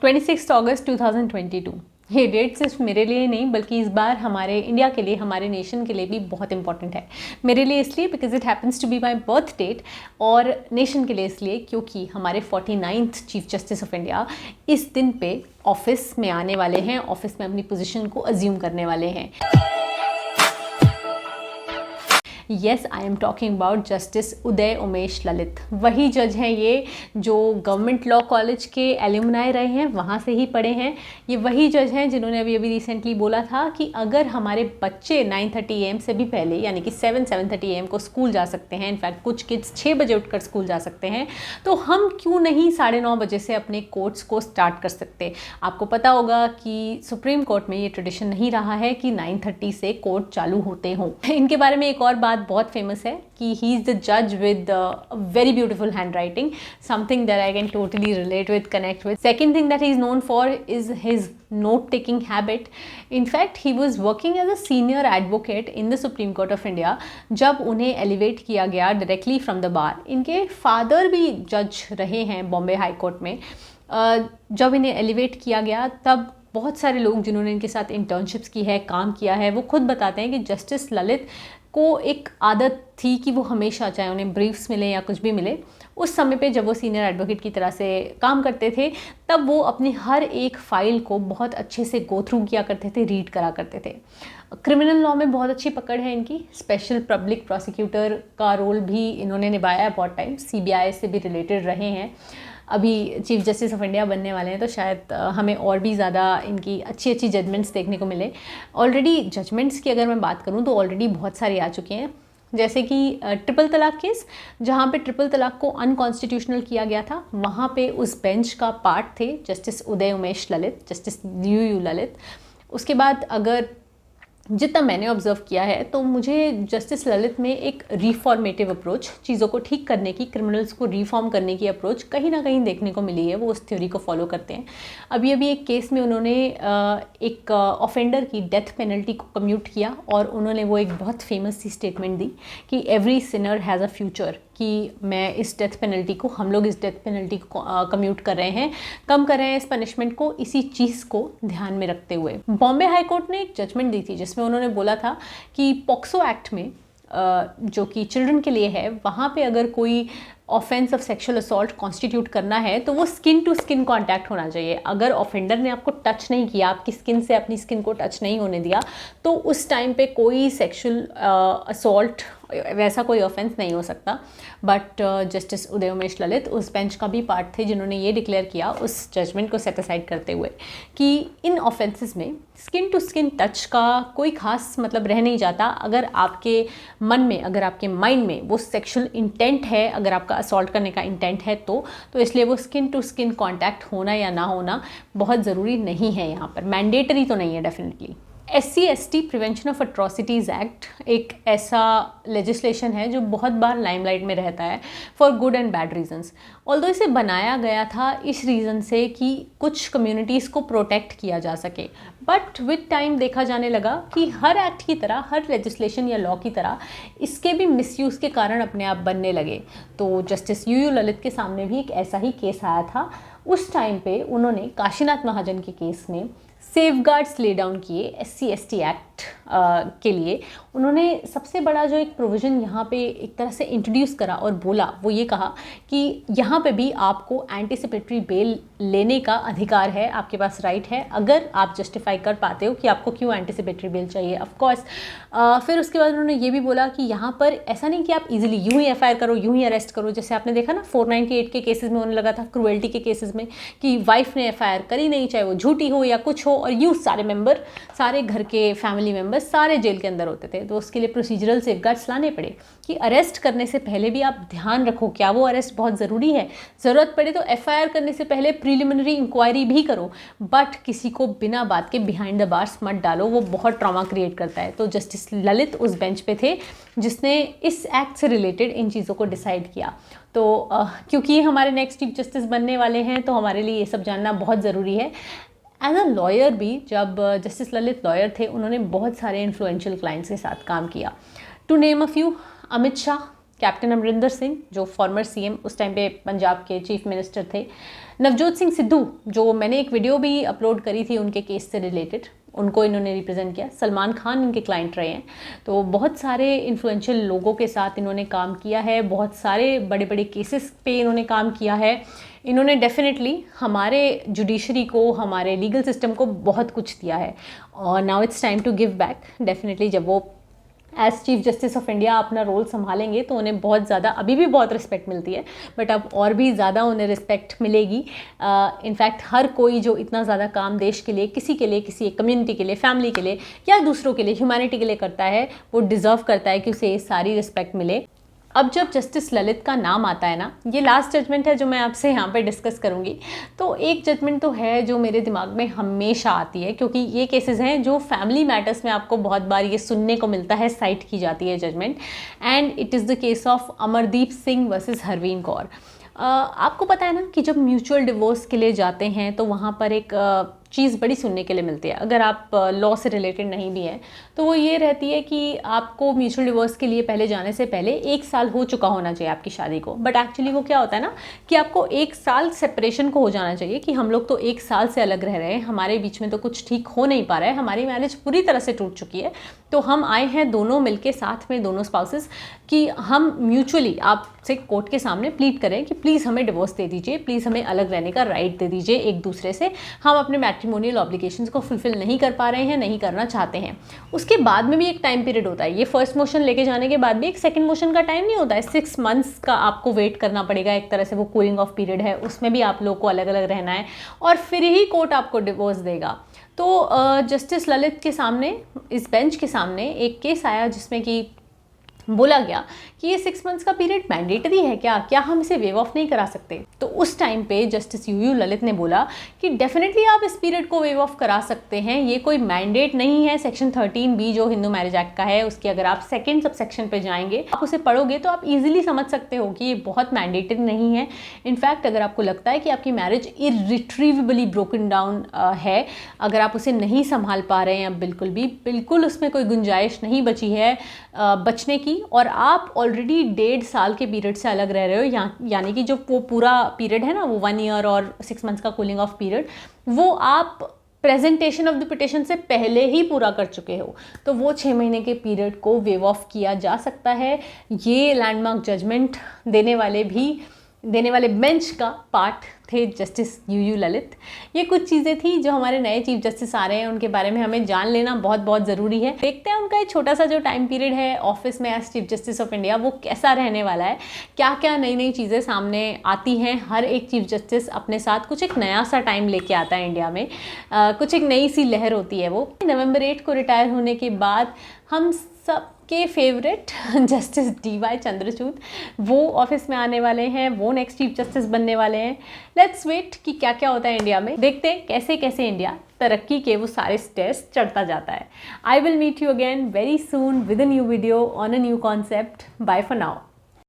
26 अगस्त 2022। ये डेट सिर्फ मेरे लिए नहीं बल्कि इस बार हमारे इंडिया के लिए, हमारे नेशन के लिए भी बहुत इंपॉर्टेंट है। मेरे लिए इसलिए because it happens to be my birth date, और नेशन के लिए इसलिए क्योंकि हमारे 49th chief justice of India इस दिन पे ऑफिस में आने वाले हैं, ऑफिस में अपनी पोजीशन को अज्यूम करने वाले हैं। Yes, I am talking about Justice Uday Umesh Lalit. वही जज हैं ये जो गवर्नमेंट लॉ कॉलेज के एल्यूमनाई रहे हैं, वहाँ से ही पढ़े हैं। ये वही जज हैं जिन्होंने अभी रिसेंटली बोला था कि अगर हमारे बच्चे 9:30 AM से भी पहले, यानी कि 7:30 AM को स्कूल जा सकते हैं, इनफैक्ट कुछ किड्स 6 बजे उठकर स्कूल जा सकते हैं, तो हम क्यों नहीं 9:30 बजे से अपने कोर्ट्स को स्टार्ट कर सकते। आपको पता होगा कि सुप्रीम कोर्ट में ये ट्रेडिशन नहीं रहा है कि 9:30 से कोर्ट चालू होते हों। इनके बारे में एक और बात बहुत फेमस है कि ही इज़ द जज with very beautiful hand writing, something that I can totally relate with, connect with. Second thing that he is known for is his note taking habit. In fact, he was working as a senior advocate in the Supreme Court of India जब उन्हें elevate किया गया directly from the bar. इनके father भी जज रहे हैं Bombay high court में। जब इन्हें एलिवेट किया गया तब बहुत सारे लोग जिन्होंने इनके साथ इंटर्नशिप्स की है, काम किया है, वो खुद बताते हैं कि जस्टिस ललित को एक आदत थी कि वो हमेशा, चाहे उन्हें ब्रीफ्स मिले या कुछ भी मिले, उस समय पे जब वो सीनियर एडवोकेट की तरह से काम करते थे तब वो अपनी हर एक फ़ाइल को बहुत अच्छे से गो थ्रू किया करते थे, रीड करा करते थे। क्रिमिनल लॉ में बहुत अच्छी पकड़ है इनकी। स्पेशल पब्लिक प्रोसिक्यूटर का रोल भी इन्होंने निभाया है बहुत टाइम, CBI से भी रिलेटेड रहे हैं। अभी चीफ जस्टिस ऑफ इंडिया बनने वाले हैं तो शायद हमें और भी ज़्यादा इनकी अच्छी अच्छी जजमेंट्स देखने को मिले। ऑलरेडी जजमेंट्स की अगर मैं बात करूँ तो ऑलरेडी बहुत सारी आ चुके हैं, जैसे कि ट्रिपल तलाक केस, जहाँ पे ट्रिपल तलाक को अनकॉन्स्टिट्यूशनल किया गया था, वहाँ पे उस बेंच का पार्ट थे justice Uday Umesh Lalit, justice UU Lalit. उसके बाद अगर जितना मैंने ऑब्जर्व किया है तो मुझे जस्टिस ललित में एक रिफॉर्मेटिव अप्रोच, चीज़ों को ठीक करने की, क्रिमिनल्स को रिफॉर्म करने की अप्रोच कहीं ना कहीं देखने को मिली है। वो उस थ्योरी को फॉलो करते हैं। अभी एक केस में उन्होंने एक ऑफेंडर की डेथ पेनल्टी को कम्यूट किया और उन्होंने वो एक बहुत फेमस सी स्टेटमेंट दी कि every Sinner has a future, कि मैं इस डेथ पेनल्टी को, हम लोग इस डेथ पेनल्टी को कम्यूट कर रहे हैं, कम कर रहे हैं इस पनिशमेंट को, इसी चीज़ को ध्यान में रखते हुए बॉम्बे हाई कोर्ट ने एक जजमेंट दी थी जिसमें उन्होंने बोला था कि पॉक्सो एक्ट में जो कि चिल्ड्रन के लिए है, वहाँ पे अगर कोई offence of sexual assault constitute करना है तो वो स्किन टू स्किन कॉन्टैक्ट होना चाहिए। अगर ऑफेंडर ने आपको टच नहीं किया, आपकी स्किन से अपनी स्किन को टच नहीं होने दिया, तो उस टाइम पे कोई सेक्सुअल असॉल्ट, वैसा कोई ऑफेंस नहीं हो सकता। बट जस्टिस उदय उमेश ललित उस बेंच का भी पार्ट थे जिन्होंने ये डिक्लेयर किया उस जजमेंट को सेट असाइड करते हुए कि इन ऑफेंसेस में स्किन टू स्किन टच का कोई खास मतलब रह नहीं जाता। अगर आपके मन में, अगर आपके माइंड में वो सेक्सुअल इंटेंट है, अगर आपका असॉल्ट करने का इंटेंट है तो इसलिए वो स्किन टू स्किन कॉन्टैक्ट होना या ना होना बहुत ज़रूरी नहीं है, यहाँ पर मैंडेटरी तो नहीं है definitely. SC/ST prevention of atrocities act एक ऐसा लेजिस्लेशन है जो बहुत बार लाइमलाइट में रहता है for good and bad reasons. Although इसे बनाया गया था इस रीज़न से कि कुछ कम्युनिटीज़ को प्रोटेक्ट किया जा सके, बट विद टाइम देखा जाने लगा कि हर एक्ट की तरह, हर लेजिस्लेशन या लॉ की तरह इसके भी मिसयूज़ के कारण अपने आप बनने लगे। तो जस्टिस UU ललित के सामने भी एक ऐसा ही केस आया था। उस टाइम पे उन्होंने काशीनाथ महाजन के केस में सेफगार्ड्स ले डाउन किए SC/ST एक्ट के लिए। उन्होंने सबसे बड़ा जो एक प्रोविज़न यहाँ पे एक तरह से इंट्रोड्यूस करा और बोला, वो ये कहा कि यहाँ पे भी आपको एंटीसिपेटरी बेल लेने का अधिकार है, आपके पास राइट है, अगर आप जस्टिफाई कर पाते हो कि आपको क्यों एंटीसिपेटरी बेल चाहिए, ऑफ कोर्स। फिर उसके बाद उन्होंने ये भी बोला कि यहाँ पर ऐसा नहीं कि आप इजीली यूँ ही FIR करो, यूँ ही अरेस्ट करो, जैसे आपने देखा ना 498 के केसेस में उन्हें लगा था, क्रुएल्टी के केसेस में, कि वाइफ ने FIR करी नहीं, चाहे वो झूठी हो या कुछ हो, और यूँ सारे मेंबर, सारे घर के फैमिली मेंबर्स सारे जेल के अंदर होते थे। तो उसके लिए प्रोसीजरल सेफगार्ड्स लाने पड़े कि अरेस्ट करने से पहले भी आप ध्यान रखो, क्या वो अरेस्ट बहुत ज़रूरी है, ज़रूरत पड़े तो FIR करने से पहले प्रीलिमिनरी इंक्वायरी भी करो, बट किसी को बिना बात के बिहाइंड द बार्स मत डालो, वो बहुत ट्रॉमा क्रिएट करता है। तो जस्टिस ललित उस बेंच पे थे जिसने इस एक्ट से रिलेटेड इन चीज़ों को डिसाइड किया। तो क्योंकि ये हमारे नेक्स्ट चीफ जस्टिस बनने वाले हैं तो हमारे लिए ये सब जानना बहुत ज़रूरी है। एज अ लॉयर भी, जब जस्टिस ललित लॉयर थे, उन्होंने बहुत सारे इन्फ्लुएंशियल क्लाइंट्स के साथ काम किया। To name a few, Amit Shah, captain Amarinder Singh जो फॉर्मर सीएम उस टाइम पे पंजाब के चीफ मिनिस्टर थे, नवजोत सिंह सिद्धू जो मैंने एक वीडियो भी अपलोड करी थी उनके केस से रिलेटेड, उनको इन्होंने रिप्रेजेंट किया। सलमान खान इनके क्लाइंट रहे हैं। तो बहुत सारे इन्फ्लुएंशियल लोगों के साथ इन्होंने काम किया है, बहुत सारे बड़े बड़े केसेस पे इन्होंने काम किया है। इन्होंने डेफिनेटली हमारे जुडिशरी को, हमारे लीगल सिस्टम को बहुत कुछ दिया है और now it's time to give back. Definitely जब वो as chief justice of India अपना रोल संभालेंगे तो उन्हें बहुत ज़्यादा, अभी भी बहुत रिस्पेक्ट मिलती है बट अब और भी ज़्यादा उन्हें रिस्पेक्ट मिलेगी। इनफैक्ट हर कोई जो इतना ज़्यादा काम देश के लिए, किसी एक कम्युनिटी के लिए, फैमिली के लिए या दूसरों के लिए, ह्यूमैनिटी के लिए करता है, वो डिज़र्व करता है कि उसे सारी रिस्पेक्ट मिले। अब जब जस्टिस ललित का नाम आता है ना, ये लास्ट जजमेंट है जो मैं आपसे यहाँ पे डिस्कस करूँगी, तो एक जजमेंट तो है जो मेरे दिमाग में हमेशा आती है, क्योंकि ये केसेस हैं जो फैमिली मैटर्स में आपको बहुत बार ये सुनने को मिलता है, साइट की जाती है judgment, and it is the case of Amardeep Singh versus Harveen Kaur. आपको पता है ना कि जब म्यूचुअल डिवोर्स के लिए जाते हैं तो वहाँ पर एक चीज़ बड़ी सुनने के लिए मिलती है, अगर आप लॉ से रिलेटेड नहीं भी हैं तो वो ये रहती है कि आपको म्यूचुअल डिवोर्स के लिए पहले जाने से पहले 1 साल हो चुका होना चाहिए आपकी शादी को। बट एक्चुअली वो क्या होता है ना कि आपको 1 साल सेपरेशन को हो जाना चाहिए कि हम लोग तो 1 साल से अलग रह रहे हैं, हमारे बीच में तो कुछ ठीक हो नहीं पा रहा है, हमारी मैरिज पूरी तरह से टूट चुकी है, तो हम आए हैं दोनों मिलके साथ में, दोनों स्पाउसेस, कि हम म्यूचुअली आपसे कोर्ट के सामने प्लीड करें कि प्लीज़ हमें डिवोर्स दे दीजिए, प्लीज़ हमें अलग रहने का राइट दे दीजिए एक दूसरे से, हम अपने मैट्रिमोनियल ऑब्लिगेशंस को फुलफिल नहीं कर पा रहे हैं, नहीं करना चाहते हैं। उसके बाद में भी एक टाइम पीरियड होता है, ये फर्स्ट मोशन लेके जाने के बाद भी एक सेकंड मोशन का टाइम नहीं होता है, 6 मंथ्स का आपको वेट करना पड़ेगा, एक तरह से वो कूलिंग ऑफ पीरियड है, उसमें भी आप लोग को अलग अलग रहना है और फिर ही कोर्ट आपको डिवोर्स देगा। तो जस्टिस ललित के सामने, इस बेंच के सामने एक केस आया जिसमें कि बोला गया कि ये 6 मंथ्स का पीरियड मैंडेटरी है क्या हम इसे वेव ऑफ नहीं करा सकते। तो उस टाइम पे जस्टिस यूयू ललित ने बोला कि डेफिनेटली आप इस पीरियड को वेव ऑफ करा सकते हैं, ये कोई मैंडेट नहीं है। सेक्शन 13B जो हिंदू मैरिज एक्ट का है, उसकी अगर आप सेकेंड सबसेक्शन पे जाएंगे, आप उसे पढ़ोगे तो आप इजीली समझ सकते हो कि ये बहुत मैंडेटरी नहीं है। इनफैक्ट अगर आपको लगता है कि आपकी मैरिज इरिट्रीवेबली ब्रोकन डाउन है, अगर आप उसे नहीं संभाल पा रहे हैं, बिल्कुल उसमें कोई गुंजाइश नहीं बची है बचने की, और आप ऑलरेडी 1.5 साल के पीरियड से अलग रह रहे हो, यानी कि जो वो पूरा पीरियड है ना, वो 1 ईयर और 6 मंथ्स का कूलिंग ऑफ पीरियड, वो आप प्रेजेंटेशन ऑफ द पिटिशन से पहले ही पूरा कर चुके हो, तो वो 6 महीने के पीरियड को वेव ऑफ किया जा सकता है। ये लैंडमार्क जजमेंट देने वाले बेंच का पार्ट थे जस्टिस यूयू ललित। ये कुछ चीज़ें थी जो हमारे नए चीफ जस्टिस आ रहे हैं उनके बारे में हमें जान लेना बहुत बहुत ज़रूरी है। देखते हैं उनका एक छोटा सा जो टाइम पीरियड है ऑफिस में as chief justice of India वो कैसा रहने वाला है, क्या क्या नई नई चीज़ें सामने आती हैं। हर एक चीफ जस्टिस अपने साथ कुछ एक नया सा टाइम लेके आता है इंडिया में, कुछ एक नई सी लहर होती है। वो नवंबर 8 को रिटायर होने के बाद हम सब के फेवरेट जस्टिस DY चंद्रचूड़ वो ऑफिस में आने वाले हैं, वो नेक्स्ट चीफ जस्टिस बनने वाले हैं। लेट्स वेट कि क्या क्या होता है इंडिया में, देखते हैं कैसे कैसे इंडिया तरक्की के वो सारे स्टेयर्स चढ़ता जाता है। I will meet you again very soon with a new video on a new concept. Bye for now.